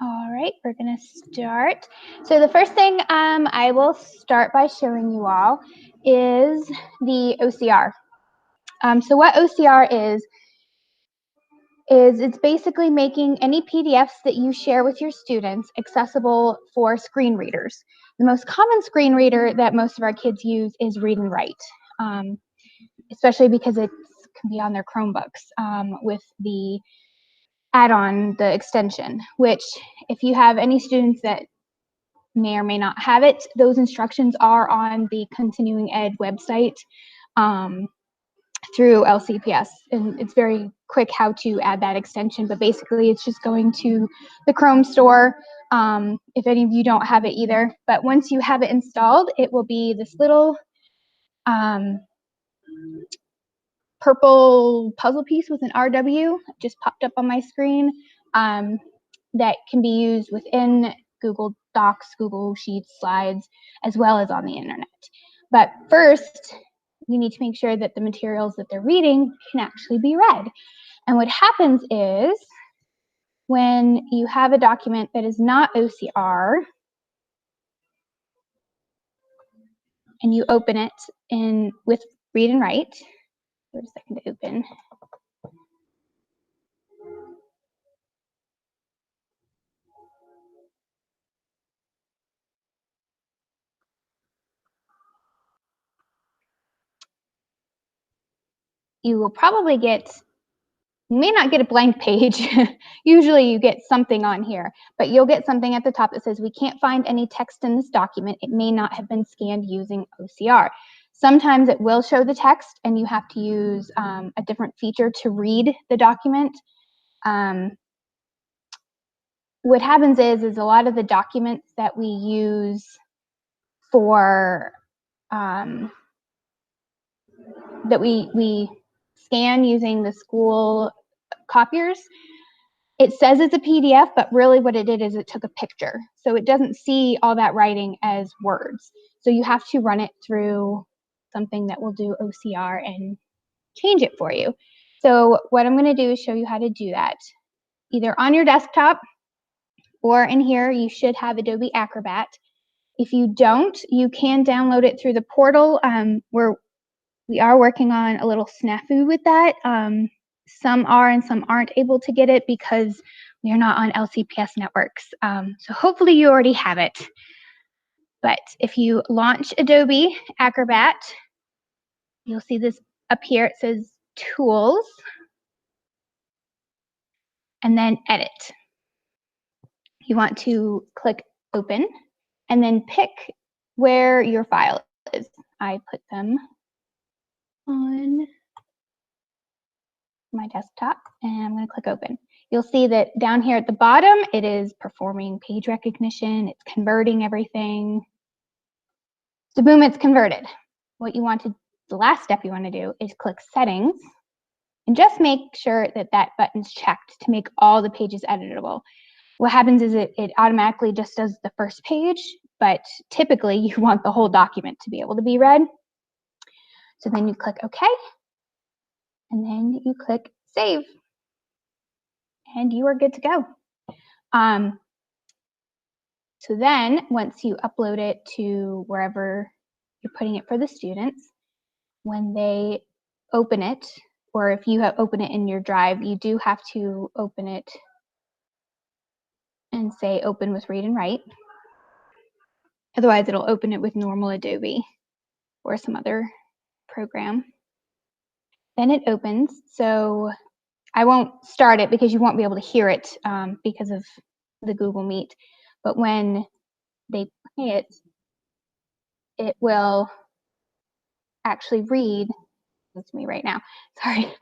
All right, we're going to start. So the first thing I will start by showing you all is the OCR. So what OCR is it's basically making any PDFs that you share with your students accessible for screen readers. The most common screen reader that most of our kids use is Read and Write, especially because it can be on their Chromebooks with the add-on, the extension, which if you have any students that may or may not have it, those instructions are on the Continuing Ed website through LCPS, and it's very quick how to add that extension, but basically it's just going to the Chrome store if any of you don't have it either. But once you have it installed, it will be this little purple puzzle piece with an RW just popped up on my screen that can be used within Google Docs, Google Sheets, slides, as well as on the internet. But first, you need to make sure that the materials that they're reading can actually be read. And what happens is when you have a document that is not OCR and you open it in with Read and Write, wait a second to open. You will probably you may not get a blank page. Usually you get something on here, but you'll get something at the top that says, we can't find any text in this document. It may not have been scanned using OCR. Sometimes it will show the text and you have to use a different feature to read the document. What happens is a lot of the documents that we use for, that we scan using the school copiers, it says it's a PDF, but really what it did is it took a picture. So it doesn't see all that writing as words. So you have to run it through something that will do OCR and change it for you. So what I'm going to do is show you how to do that. Either on your desktop or in here, you should have Adobe Acrobat. If you don't, you can download it through the portal. We are working on a little snafu with that. Some are and some aren't able to get it because we are not on LCPS networks. So hopefully you already have it. But if you launch Adobe Acrobat, you'll see this up here. It says Tools, and then Edit. You want to click Open, and then pick where your file is. I put them on my desktop, and I'm going to click Open. You'll see that down here at the bottom, it is performing page recognition. It's converting everything. So boom, it's converted. What you want to, the last step you want to do is click Settings and just make sure that that button's checked to make all the pages editable. What happens is it automatically just does the first page, but typically you want the whole document to be able to be read. So then you click OK, and then you click Save, and you are good to go. So then once you upload it to wherever you're putting it for the students, when they open it, or if you have opened it in your drive, you do have to open it and say open with Read and Write. Otherwise it'll open it with normal Adobe or some other program. Then it opens. So I won't start it because you won't be able to hear it because of the Google Meet. But when they play it, it will actually read. It's me right now. Sorry.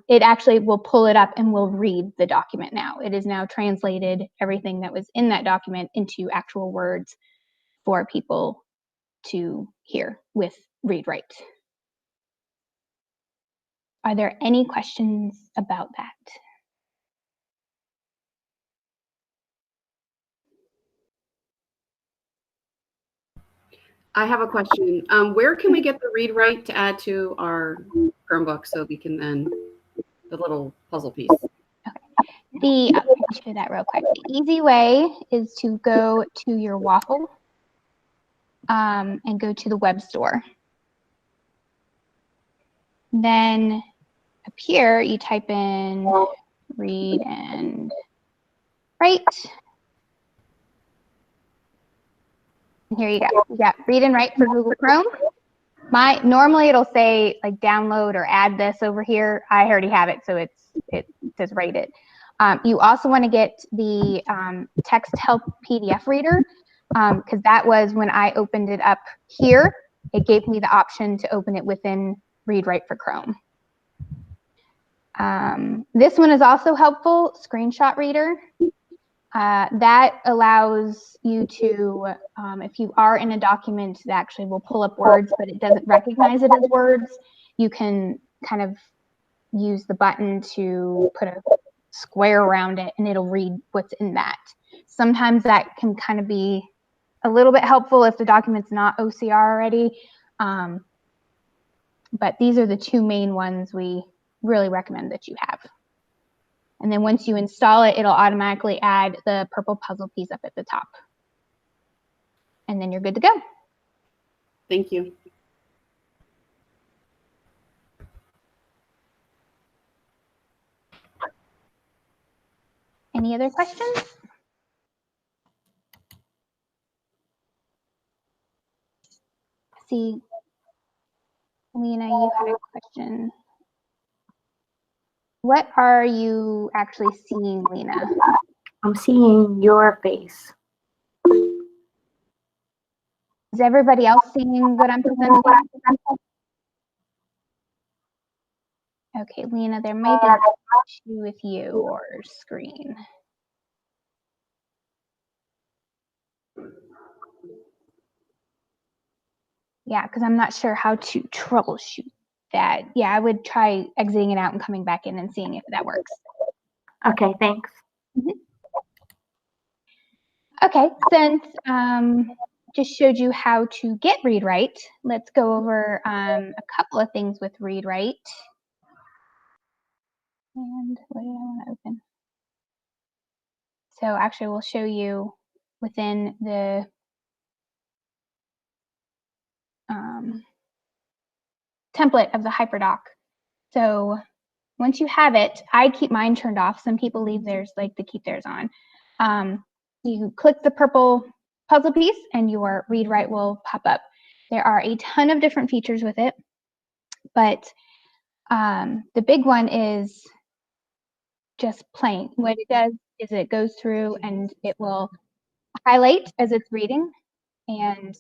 It actually will pull it up and will read the document now. It is now translated everything that was in that document into actual words for people to hear with Read Write. Are there any questions about that? I have a question. Where can we get the Read Write to add to our Chromebook so we can then, the little puzzle piece? Okay. I'll show that real quick. The easy way is to go to your Waffle and go to the web store. Then up here, you type in read and write. And here you go. You got read and write for Google Chrome. Normally it'll say like download or add this over here. I already have it, so it says write it. You also want to get the text help PDF reader, because that was when I opened it up here. It gave me the option to open it within Read Write for Chrome. This one is also helpful, Screenshot Reader. That allows you to, if you are in a document that actually will pull up words, but it doesn't recognize it as words, you can kind of use the button to put a square around it and it'll read what's in that. Sometimes that can kind of be a little bit helpful if the document's not OCR already. But these are the two main ones we really recommend that you have. And then once you install it, it'll automatically add the purple puzzle piece up at the top. And then you're good to go. Thank you. Any other questions? See, Lena, you had a question. What are you actually seeing, Lena? I'm seeing your face. Is everybody else seeing what I'm presenting? Okay, Lena, there may be an issue with your screen. Yeah, because I'm not sure how to troubleshoot that. Yeah, I would try exiting it out and coming back in and seeing if that works. Okay, thanks. Okay, since just showed you how to get read write, let's go over a couple of things with read write. And what did I want to open? So actually we'll show you within the template of the HyperDoc. So once you have it, I keep mine turned off. Some people leave theirs, like to keep theirs on. You click the purple puzzle piece and your read write will pop up. There are a ton of different features with it, but the big one is just playing. What it does is it goes through and it will highlight as it's reading and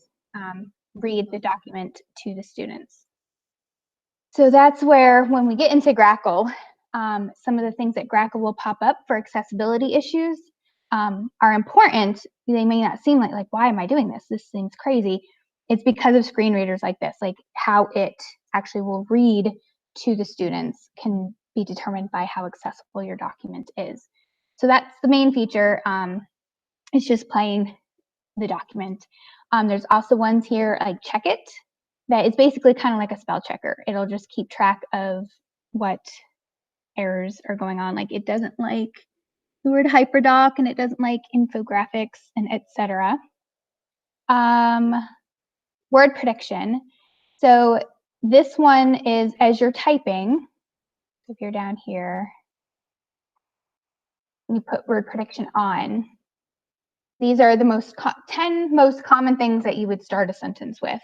read the document to the students. So that's where, when we get into Grackle, some of the things that Grackle will pop up for accessibility issues are important. They may not seem like, why am I doing this? This seems crazy. It's because of screen readers like this, like how it actually will read to the students can be determined by how accessible your document is. So that's the main feature. It's just playing the document. There's also ones here like Check It, that is basically kind of like a spell checker. It'll just keep track of what errors are going on. Like it doesn't like the word HyperDoc and it doesn't like infographics and etc. Word prediction. So this one is as you're typing, if you're down here, you put word prediction on. These are the 10 most common things that you would start a sentence with.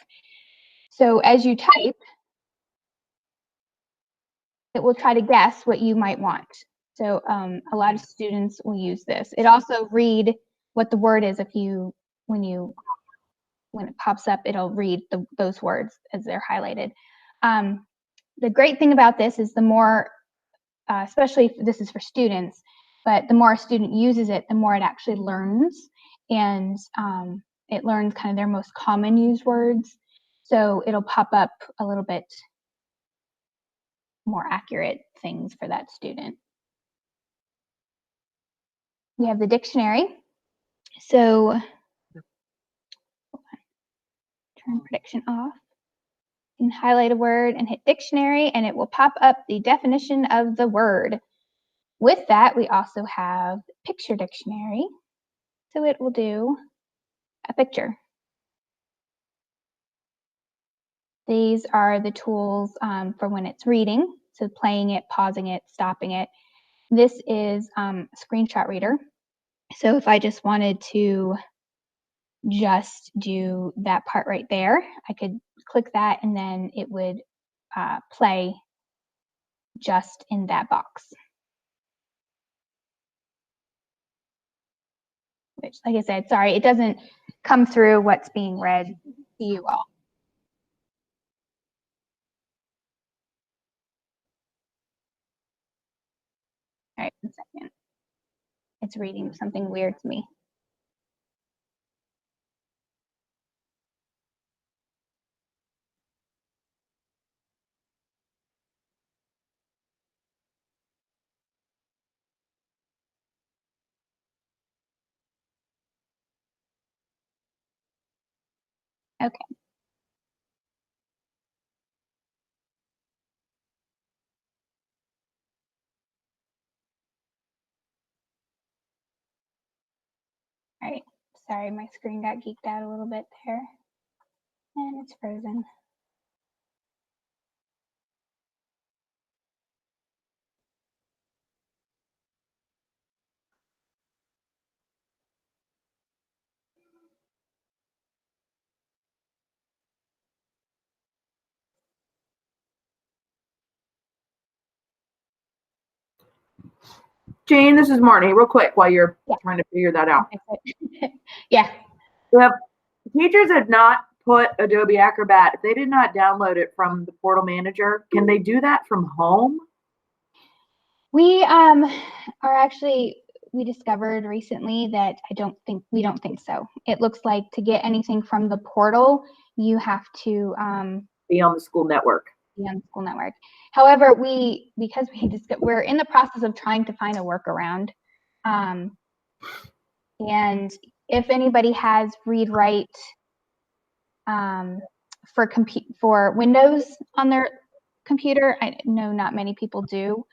So as you type, it will try to guess what you might want. So a lot of students will use this. It also read what the word is when it pops up, it'll read those words as they're highlighted. The great thing about this is the more, especially if this is for students, but the more a student uses it, the more it actually learns, and it learns kind of their most common used words. So it'll pop up a little bit more accurate things for that student. We have the dictionary. So turn prediction off. You can highlight a word and hit dictionary and it will pop up the definition of the word. With that, we also have picture dictionary. So it will do a picture. These are the tools for when it's reading. So playing it, pausing it, stopping it. This is a screenshot reader. So if I just wanted to just do that part right there, I could click that and then it would play just in that box. Which, like I said, sorry, it doesn't come through what's being read to you all. All right, 1 second. It's reading something weird to me. Okay. All right, sorry, my screen got geeked out a little bit there. And it's frozen. Jane, this is Marnie. Real quick, while you're Yeah. trying to figure that out. Yeah. If teachers had not put Adobe Acrobat, if they did not download it from the portal manager, can they do that from home? We are actually, we discovered recently that we don't think so. It looks like to get anything from the portal, you have to Be on the school network. be on the school network. However, because we're in the process of trying to find a workaround. And if anybody has read write for Windows on their computer, I know not many people do.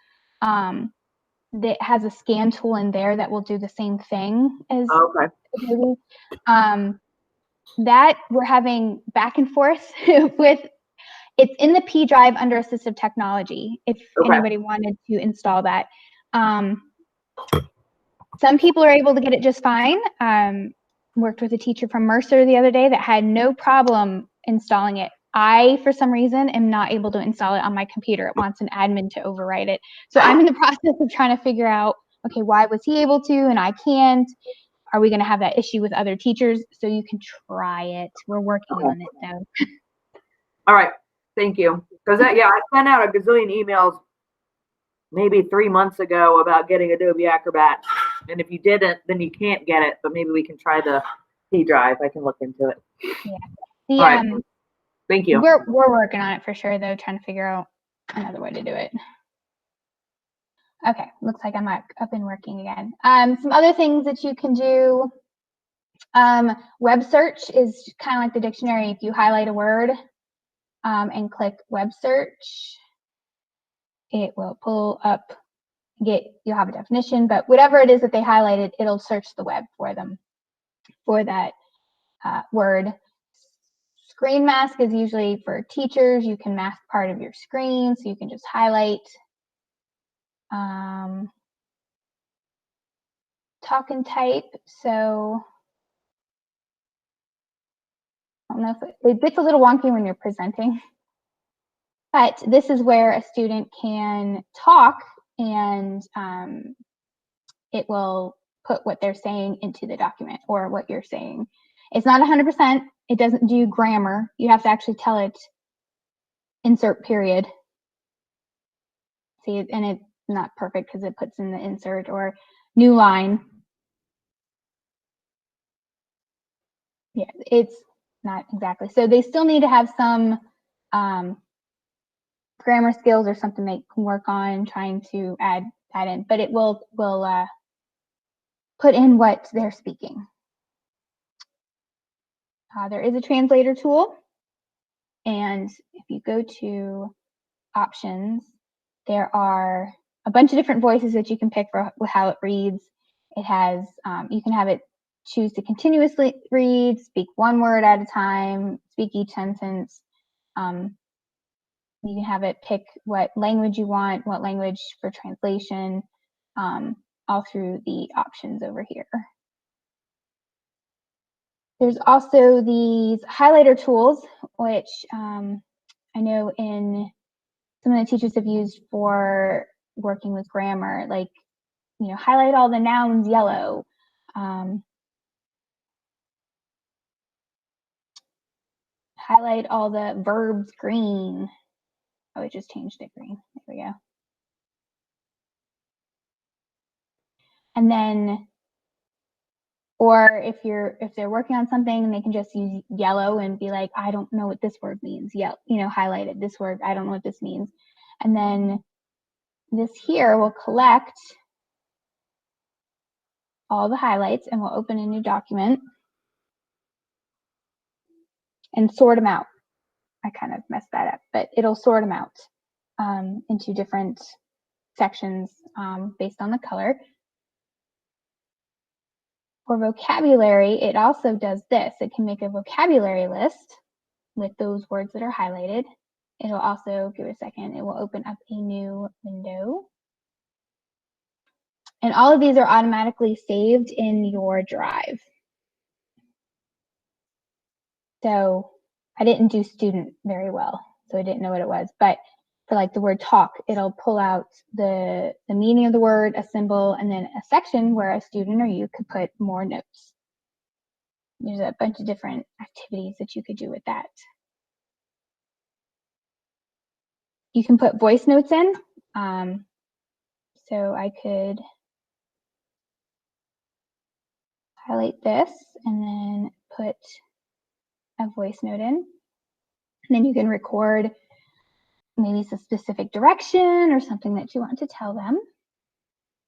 That has a scan tool in there that will do the same thing as Adobe. That we're having back and forth with. It's in the P drive under assistive technology. If anybody wanted to install that, some people are able to get it just fine. Worked with a teacher from Mercer the other day that had no problem installing it. I, for some reason, am not able to install it on my computer. It wants an admin to overwrite it. So I'm in the process of trying to figure out, okay, why was he able to and I can't? Are we going to have that issue with other teachers? So you can try it. We're working on it, though. All right. Thank you. Because, yeah, I sent out a gazillion emails maybe 3 months ago about getting Adobe Acrobat. And if you didn't, then you can't get it. But maybe we can try the C drive. I can look into it. Yeah. All right. Thank you. We're working on it for sure, though, trying to figure out another way to do it. Okay, looks like I'm up and working again. Some other things that you can do. Web search is kind of like the dictionary. If you highlight a word and click web search, it will pull up, you'll have a definition, but whatever it is that they highlighted, it'll search the web for them, for that word. Screen mask is usually for teachers. You can mask part of your screen, so you can just highlight. Talk and type, so I don't know if it gets a little wonky when you're presenting, but this is where a student can talk and it will put what they're saying into the document or what you're saying. It's not 100%. It doesn't do grammar. You have to actually tell it insert period. See, and it's not perfect because it puts in the insert or new line. Yeah, it's not exactly. So they still need to have some grammar skills or something they can work on trying to add that in, but it will put in what they're speaking. There is a translator tool, and if you go to options, there are a bunch of different voices that you can pick for how it reads. It has, you can have it choose to continuously read, speak one word at a time, speak each sentence. You can have it pick what language you want, what language for translation, all through the options over here. There's also these highlighter tools, which I know some of the teachers have used for working with grammar, like, highlight all the nouns yellow. Highlight all the verbs green. Oh, it just changed it green. There we go. And then, or if they're working on something, they can just use yellow and be like, I don't know what this word means. Yellow, highlighted this word. I don't know what this means. And then this here will collect all the highlights and we'll open a new document and sort them out. I kind of messed that up, but it'll sort them out into different sections based on the color. For vocabulary, it also does this. It can make a vocabulary list with those words that are highlighted. It'll also, give it a second, it will open up a new window. And all of these are automatically saved in your drive. So I didn't do student very well, so I didn't know what it was. But for like the word talk, it'll pull out the meaning of the word, a symbol, and then a section where a student or you could put more notes. There's a bunch of different activities that you could do with that. You can put voice notes in. So I could highlight this and then put a voice note in. And then you can record maybe it's a specific direction or something that you want to tell them.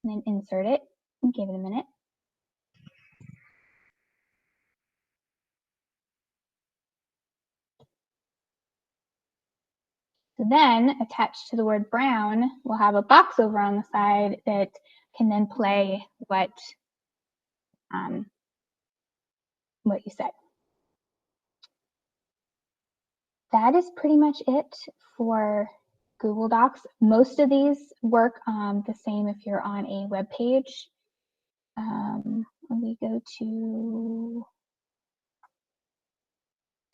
And then insert it and give it a minute. So then attached to the word brown, we'll have a box over on the side that can then play what you said. That is pretty much it for Google Docs. Most of these work the same if you're on a web page. When we go to,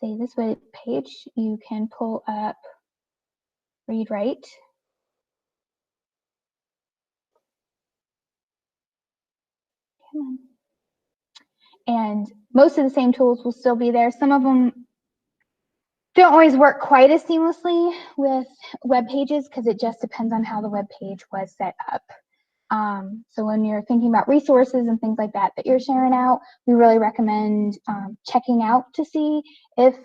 say, this web page, you can pull up Read Write. Come on. And most of the same tools will still be there. Some of them don't always work quite as seamlessly with web pages because it just depends on how the web page was set up. So when you're thinking about resources and things like that you're sharing out, we really recommend checking out to see if,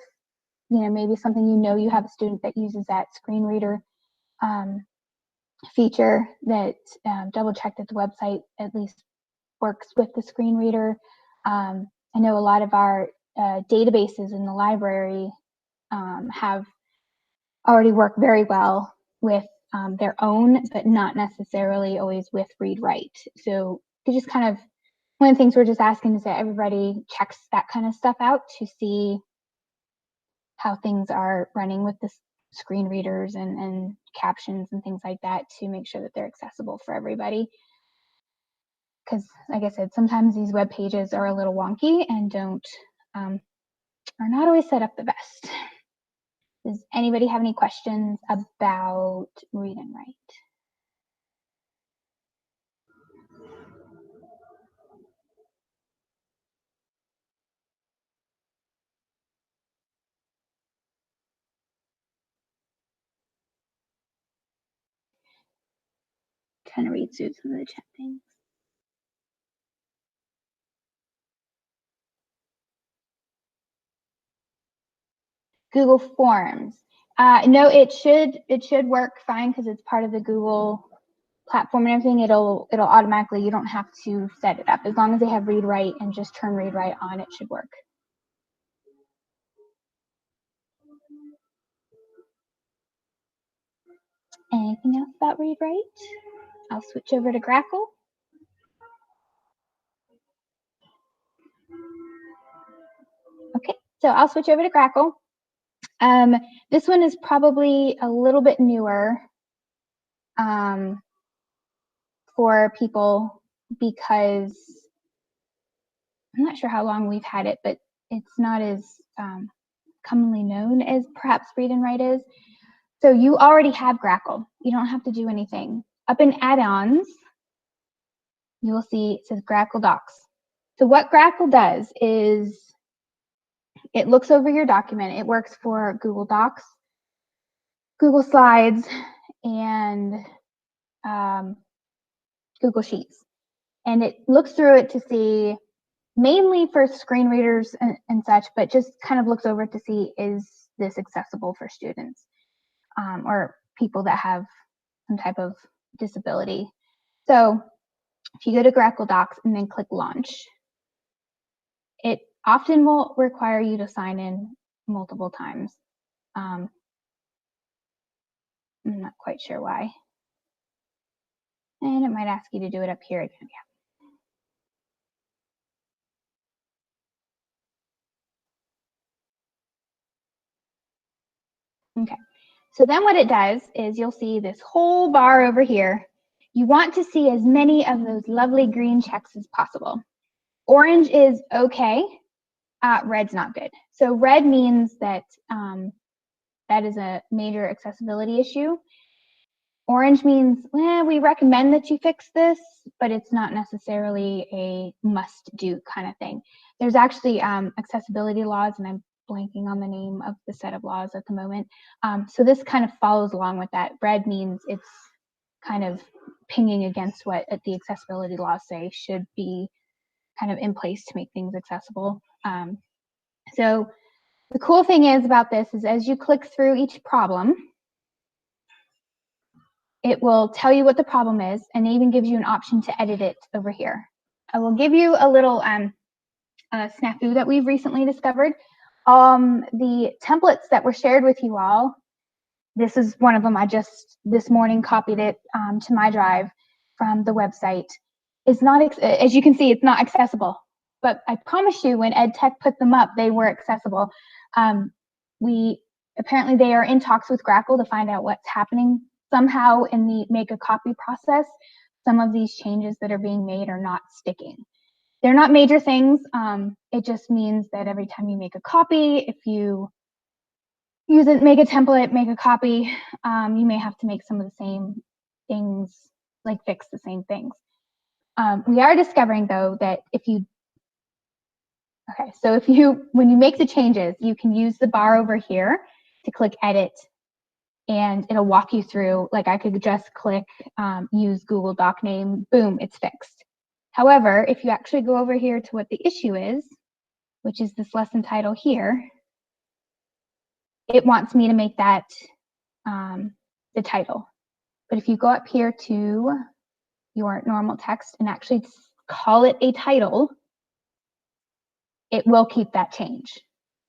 maybe something you have a student that uses that screen reader feature, that double check that the website at least works with the screen reader. I know a lot of our databases in the library have already worked very well with their own, but not necessarily always with Read Write. So it's just kind of one of the things we're just asking is that everybody checks that kind of stuff out to see how things are running with the screen readers and captions and things like that to make sure that they're accessible for everybody. Because, like I said, sometimes these web pages are a little wonky and are not always set up the best. Does anybody have any questions about Read and Write? Trying to read through some of the chat things. Google Forms. No, it should work fine because it's part of the Google platform and everything. It'll automatically, you don't have to set it up. As long as they have Read Write and just turn Read Write on, it should work. Anything else about Read Write? I'll switch over to Grackle. Okay, so I'll switch over to Grackle. This one is probably a little bit newer for people because I'm not sure how long we've had it, but it's not as commonly known as perhaps Read and Write is. So you already have Grackle. You don't have to do anything. Up in add-ons, you will see it says Grackle Docs. So what Grackle does is it looks over your document. It works for Google Docs, Google Slides, and Google Sheets. And it looks through it to see, mainly for screen readers and such, but just kind of looks over to see, is this accessible for students or people that have some type of disability. So if you go to Grackle Docs and then click Launch, it often will require you to sign in multiple times. I'm not quite sure why. And it might ask you to do it up here again. Yeah. Okay. So then what it does is you'll see this whole bar over here. You want to see as many of those lovely green checks as possible. Orange is okay. Red's not good. So red means that that is a major accessibility issue. Orange means, well, we recommend that you fix this, but it's not necessarily a must-do kind of thing. There's actually accessibility laws, and I'm blanking on the name of the set of laws at the moment. So this kind of follows along with that. Red means it's kind of pinging against what the accessibility laws say should be kind of in place to make things accessible. So the cool thing is about this is as you click through each problem, it will tell you what the problem is and even gives you an option to edit it over here. I will give you a little snafu that we've recently discovered. The templates that were shared with you all, this is one of them. I just this morning copied it to my drive from the website. It's not, as you can see, it's not accessible. But I promise you, when EdTech put them up, they were accessible. Apparently they are in talks with Grackle to find out what's happening. Somehow in the make a copy process, some of these changes that are being made are not sticking. They're not major things. It just means that every time you make a copy, if you use it, make a template, make a copy, you may have to make some of the same things, like fix the same things. We are discovering though that when you make the changes, you can use the bar over here to click edit, and it'll walk you through. Like I could just click use Google Doc name, boom, it's fixed. However, if you actually go over here to what the issue is, which is this lesson title here, it wants me to make that the title. But if you go up here to your normal text and actually call it a title, it will keep that change.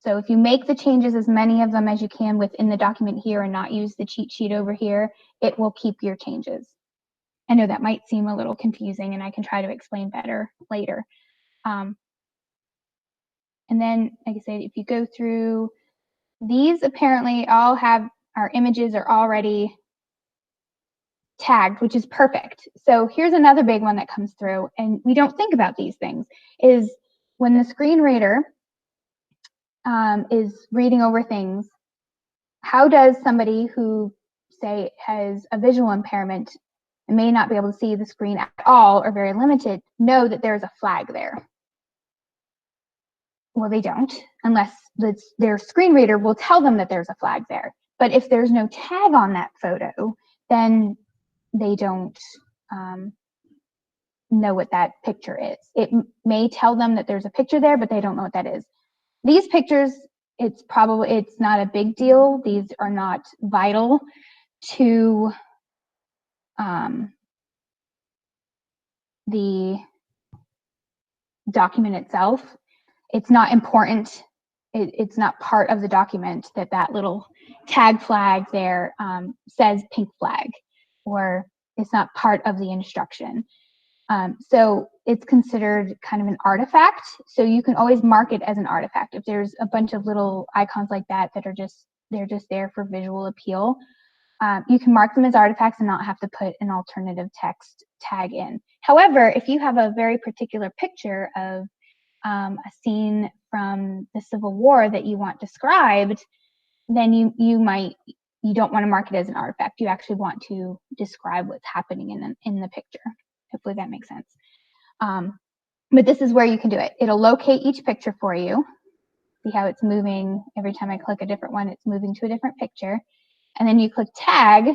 So if you make the changes, as many of them as you can within the document here and not use the cheat sheet over here, it will keep your changes. I know that might seem a little confusing, and I can try to explain better later. And then, like I said, if you go through, these apparently all have, our images are already tagged, which is perfect. So here's another big one that comes through, and we don't think about these things, is when the screen reader is reading over things, how does somebody who, say, has a visual impairment and may not be able to see the screen at all or very limited know that there's a flag there? Well, they don't, unless their screen reader will tell them that there's a flag there. But if there's no tag on that photo, then they don't know what that picture is. It may tell them that there's a picture there, but they don't know what that is. These pictures, it's not a big deal. These are not vital to the document itself. It's not important. It's not part of the document that little tag flag there says pink flag, or it's not part of the instruction. So it's considered kind of an artifact. So you can always mark it as an artifact. If there's a bunch of little icons like that that are they're just there for visual appeal, you can mark them as artifacts and not have to put an alternative text tag in. However, if you have a very particular picture of a scene from the Civil War that you want described, then you don't want to mark it as an artifact. You actually want to describe what's happening in the picture. Hopefully that makes sense. But this is where you can do it. It'll locate each picture for you. See how it's moving every time I click a different one, it's moving to a different picture. And then you click tag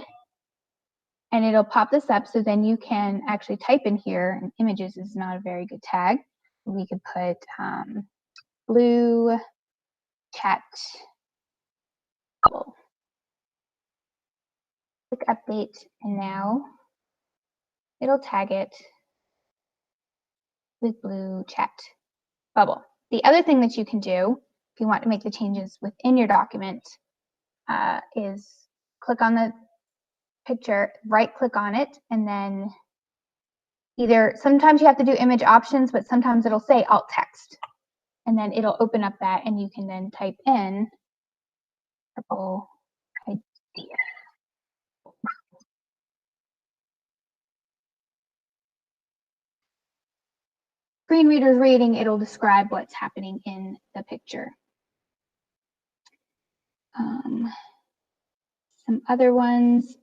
and it'll pop this up, so then you can actually type in here, and images is not a very good tag. We could put blue chat bubble. Click update, and now it'll tag it with blue chat bubble. The other thing that you can do if you want to make the changes within your document is click on the picture, right click on it, and then sometimes you have to do image options, but sometimes it'll say alt text, and then it'll open up that, and you can then type in purple idea. Screen reader's reading, it'll describe what's happening in the picture. Some other ones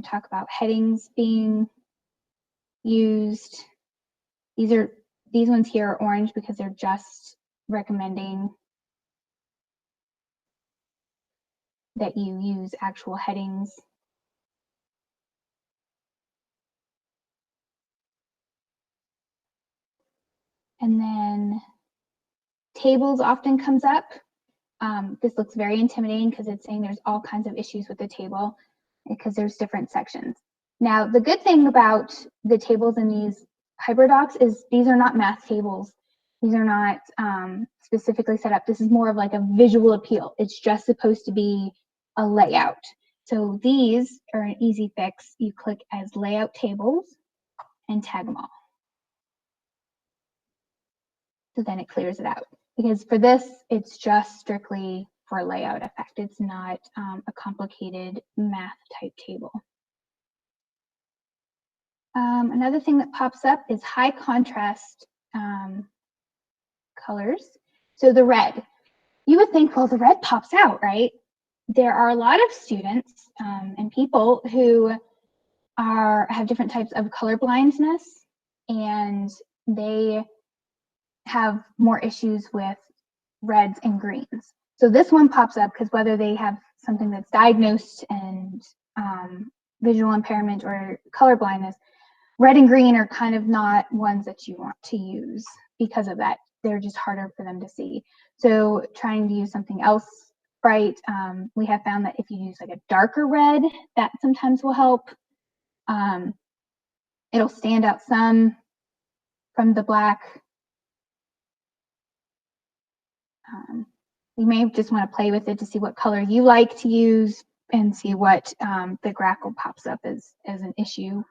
talk about headings being used. These ones here are orange because they're just recommending that you use actual headings. And then tables often comes up. This looks very intimidating because it's saying there's all kinds of issues with the table because there's different sections. Now, the good thing about the tables in these HyperDocs is these are not math tables. These are not specifically set up. This is more of like a visual appeal. It's just supposed to be a layout. So these are an easy fix. You click as layout tables and tag them all. So then it clears it out. Because for this, it's just strictly for a layout effect. It's not a complicated math type table. Another thing that pops up is high contrast colors. So the red, you would think, well, the red pops out, right? There are a lot of students and people who have different types of color blindness, and they have more issues with reds and greens. So this one pops up because whether they have something that's diagnosed and visual impairment or color blindness, red and green are kind of not ones that you want to use because of that. They're just harder for them to see. So trying to use something else bright, we have found that if you use like a darker red, that sometimes will help. It'll stand out some from the black. You may just want to play with it to see what color you like to use and see what the Grackle pops up as an issue.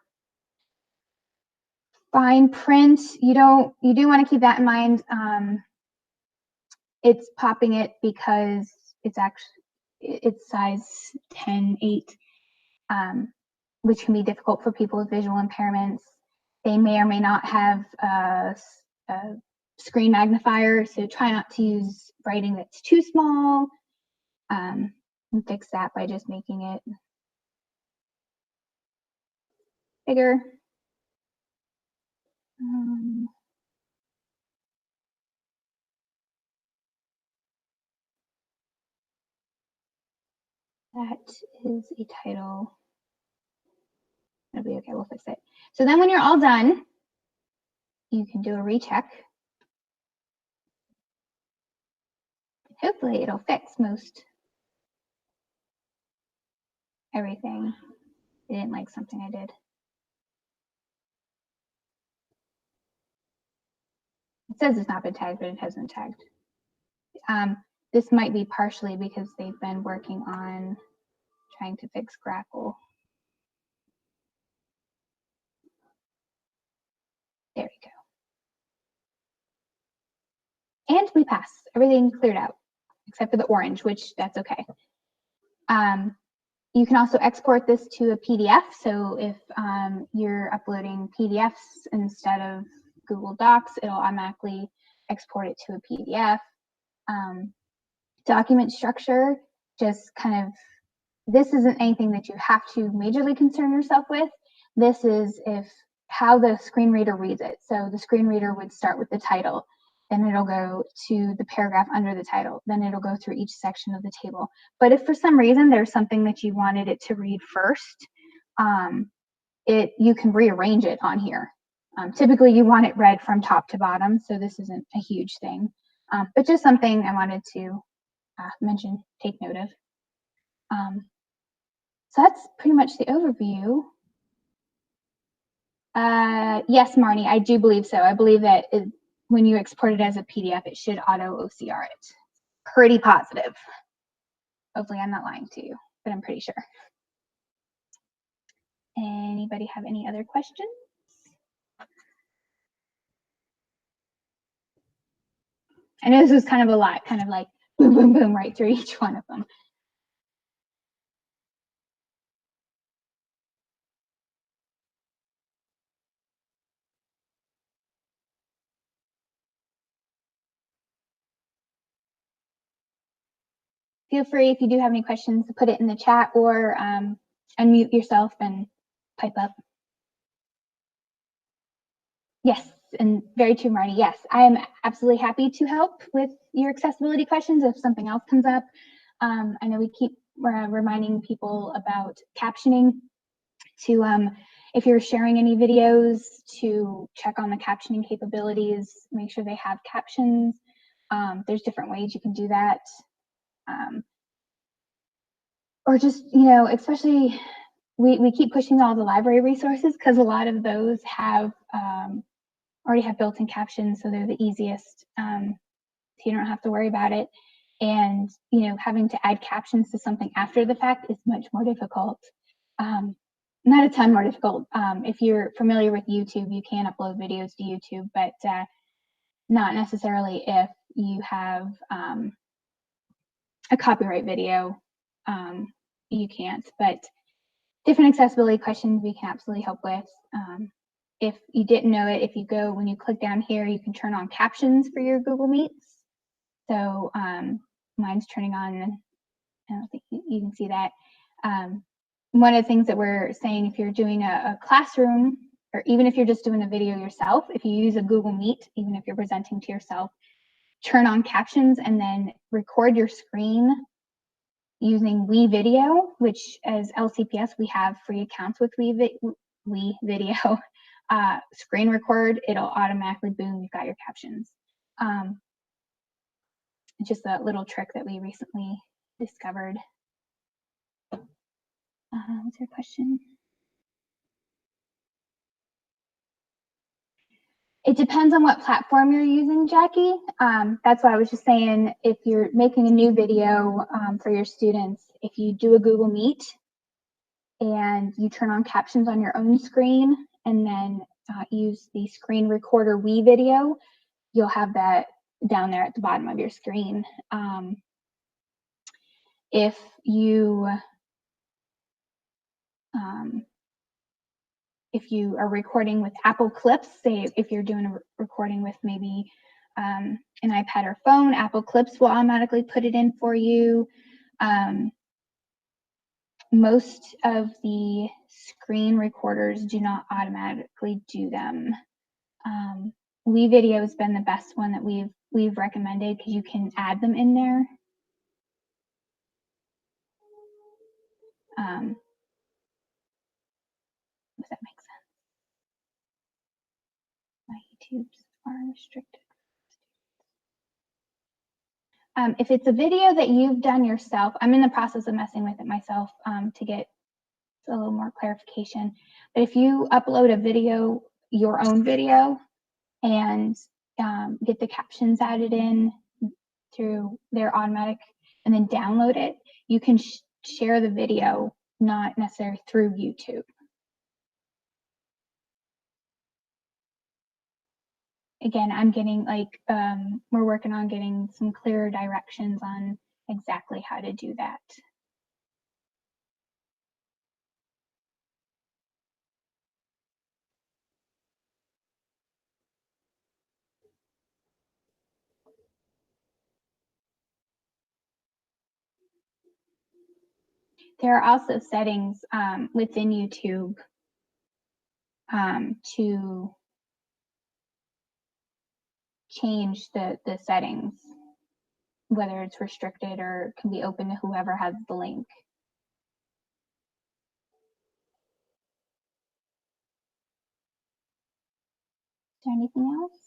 Fine print, you do want to keep that in mind. It's popping it because it's size 10/8, which can be difficult for people with visual impairments. They may or may not have a screen magnifier, so try not to use writing that's too small, and fix that by just making it bigger. That is a title. It'll be okay, we'll fix it. So then when you're all done, you can do a recheck. Hopefully it'll fix most everything. It didn't like something I did. It says it's not been tagged, but it has been tagged. This might be partially because they've been working on trying to fix Grackle. And we pass. Everything cleared out, except for the orange, which that's okay. You can also export this to a PDF. So if you're uploading PDFs instead of Google Docs, it'll automatically export it to a PDF. Document structure, just kind of, this isn't anything that you have to majorly concern yourself with. This is how the screen reader reads it. So the screen reader would start with the title, then it'll go to the paragraph under the title, then it'll go through each section of the table. But if for some reason there's something that you wanted it to read first, you can rearrange it on here. Typically you want it read from top to bottom, so this isn't a huge thing. But just something I wanted to mention, take note of. So that's pretty much the overview. Yes, Marnie, I do believe so. I believe that when you export it as a PDF, it should auto OCR it. Pretty positive. Hopefully I'm not lying to you, but I'm pretty sure. Anybody have any other questions? I know this was kind of a lot, kind of like boom, boom, boom, right through each one of them. Feel free, if you do have any questions, to put it in the chat or unmute yourself and pipe up. Yes, and very true, Marty. Yes, I am absolutely happy to help with your accessibility questions if something else comes up. I know we keep reminding people about captioning, to if you're sharing any videos, to check on the captioning capabilities, make sure they have captions. There's different ways you can do that. Or just, you know, especially we keep pushing all the library resources because a lot of those have already have built-in captions, so they're the easiest. So you don't have to worry about it. And, you know, having to add captions to something after the fact is much more difficult. Not a ton more difficult. If you're familiar with YouTube, you can upload videos to YouTube, but not necessarily if you have a copyright video. You can't, but different accessibility questions we can absolutely help with. If you didn't know it, if you go, when you click down here, you can turn on captions for your Google Meets. So mine's turning on, I don't think you can see that. One of the things that we're saying, if you're doing a classroom, or even if you're just doing a video yourself, if you use a Google Meet, even if you're presenting to yourself, turn on captions and then record your screen using WeVideo, which as LCPS, we have free accounts with WeVideo. Screen record, it'll automatically, boom, you've got your captions. It's just a little trick that we recently discovered. What's your question? It depends on what platform you're using, Jackie. That's why I was just saying, if you're making a new video for your students, if you do a Google Meet and you turn on captions on your own screen and then use the screen recorder WeVideo, you'll have that down there at the bottom of your screen. If you are recording with Apple Clips, say if you're doing a recording with maybe an iPad or phone, Apple Clips will automatically put it in for you. Most of the screen recorders do not automatically do them. WeVideo has been the best one that we've recommended because you can add them in there. Does that make sense? My YouTubes are restricted. If it's a video that you've done yourself, I'm in the process of messing with it myself to get a little more clarification. But if you upload a video, your own video, and get the captions added in through their automatic, and then download it, you can share the video, not necessarily through YouTube. again, I'm getting like, we're working on getting some clearer directions on exactly how to do that. There are also settings within YouTube to change the settings, whether it's restricted or can be open to whoever has the link. Is there anything else?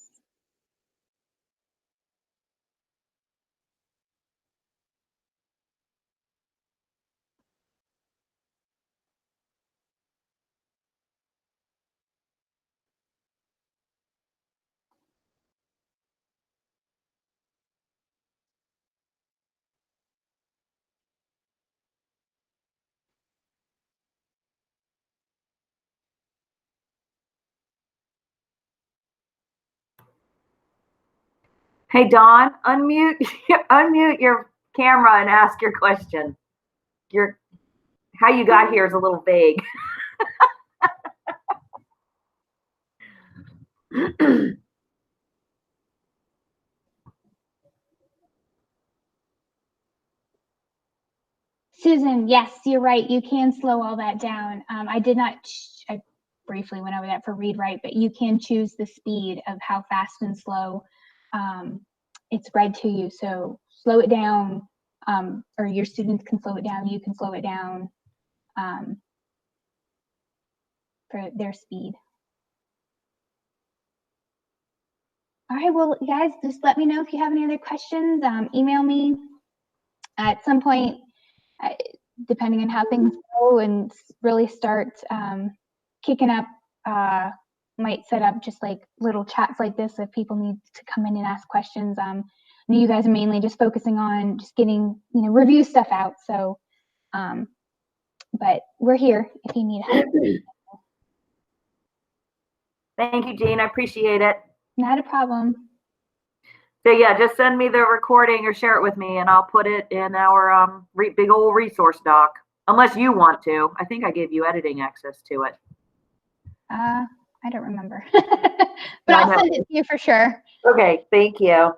Hey, Dawn, unmute, unmute your camera and ask your question. How you got here is a little vague. Susan, yes, you're right. You can slow all that down. I did not, I briefly went over that for read write, but you can choose the speed of how fast and slow it's read to you. So slow it down, or your students can slow it down. You can slow it down for their speed. All right, well, guys, just let me know if you have any other questions. Email me at some point, depending on how things go and really start kicking up. Might set up just like little chats like this if people need to come in and ask questions. I know you guys are mainly just focusing on just getting, review stuff out. So, but we're here if you need help. Thank you, Jean. I appreciate it. Not a problem. So yeah, just send me the recording or share it with me and I'll put it in our big old resource doc. Unless you want to. I think I gave you editing access to it. I don't remember, but I'll send it to you for sure. Okay, thank you.